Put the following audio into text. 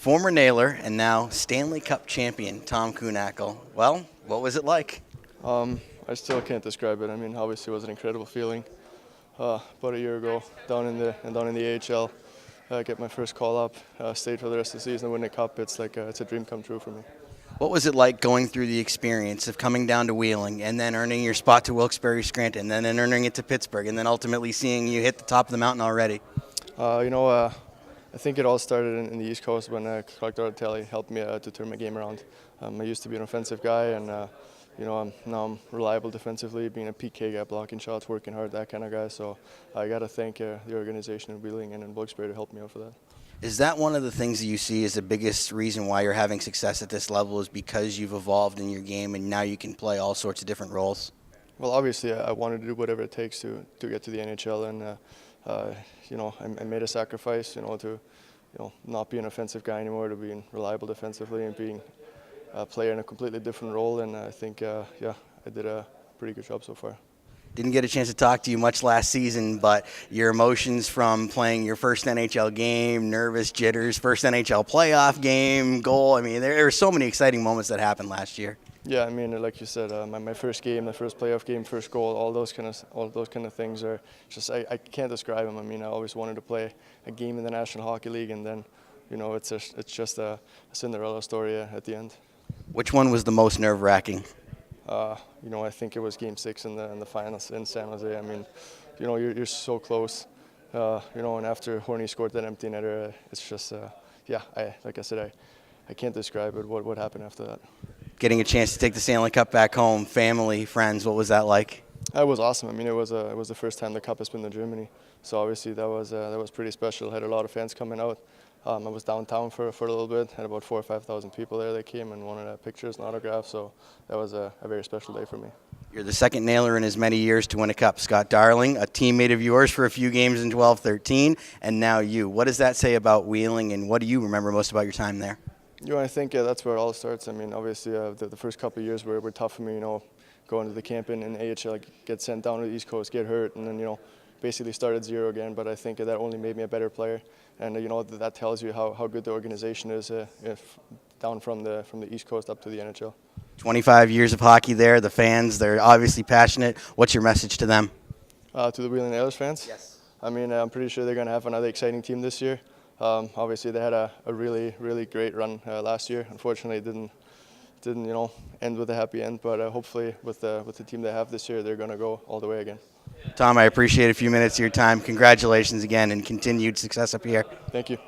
Former Nailer and now Stanley Cup Champion, Tom Kuhnhackl. Well, what was it like? I still can't describe it. I mean, obviously it was an incredible feeling. About a year ago, down in the AHL, get my first call up, stayed for the rest of the season, win the cup. It's like it's a dream come true for me. What was it like going through the experience of coming down to Wheeling and then earning your spot to Wilkes-Barre-Scranton and then earning it to Pittsburgh and then ultimately seeing you hit the top of the mountain already? I think it all started in the East Coast when Clark Doratelli helped me to turn my game around. I used to be an offensive guy, and now I'm reliable defensively, being a PK guy, blocking shots, working hard, that kind of guy. So I got to thank the organization in Wheeling and in Wilkes-Barre to help me out for that. Is that one of the things that you see as the biggest reason why you're having success at this level, is because you've evolved in your game and now you can play all sorts of different roles? Well, obviously, I wanted to do whatever it takes to get to the NHL, and I made a sacrifice, to not be an offensive guy anymore, to being reliable defensively and being a player in a completely different role. And I think, I did a pretty good job so far. Didn't get a chance to talk to you much last season, but your emotions from playing your first NHL game, nervous jitters, first NHL playoff game, goal. I mean, there were so many exciting moments that happened last year. Yeah, I mean, like you said, my first game, the first playoff game, first goal, all those kind of things are just I can't describe them. I mean, I always wanted to play a game in the National Hockey League, and then, it's just a Cinderella story at the end. Which one was the most nerve-wracking? I think it was Game 6 in the finals in San Jose. I mean, you're so close, and after Horny scored that empty netter, it's just, like I said, I can't describe it. What happened after that? Getting a chance to take the Stanley Cup back home, family, friends, what was that like? It was awesome. I mean, it was the first time the Cup has been to Germany, so obviously that was pretty special. Had a lot of fans coming out. I was downtown for a little bit. Had about 4,000 or 5,000 people there that came and wanted pictures and autographs. So that was a very special day for me. You're the second Nailer in as many years to win a cup. Scott Darling, a teammate of yours for a few games in 12-13, and now you. What does that say about Wheeling, and what do you remember most about your time there? I think that's where it all starts. I mean, obviously the first couple of years were tough for me. Going to the camp in AHL, get sent down to the East Coast, get hurt, and then basically start at zero again. But I think that only made me a better player, and that tells you how good the organization is down from the East Coast up to the NHL. 25 years of hockey there. The fans, they're obviously passionate. What's your message to them? To the Wheeling Nailers fans? Yes. I mean, I'm pretty sure they're going to have another exciting team this year. Obviously, they had a really, really great run last year. Unfortunately, it didn't end with a happy end. But hopefully, with the team they have this year, they're going to go all the way again. Tom, I appreciate a few minutes of your time. Congratulations again, and continued success up here. Thank you.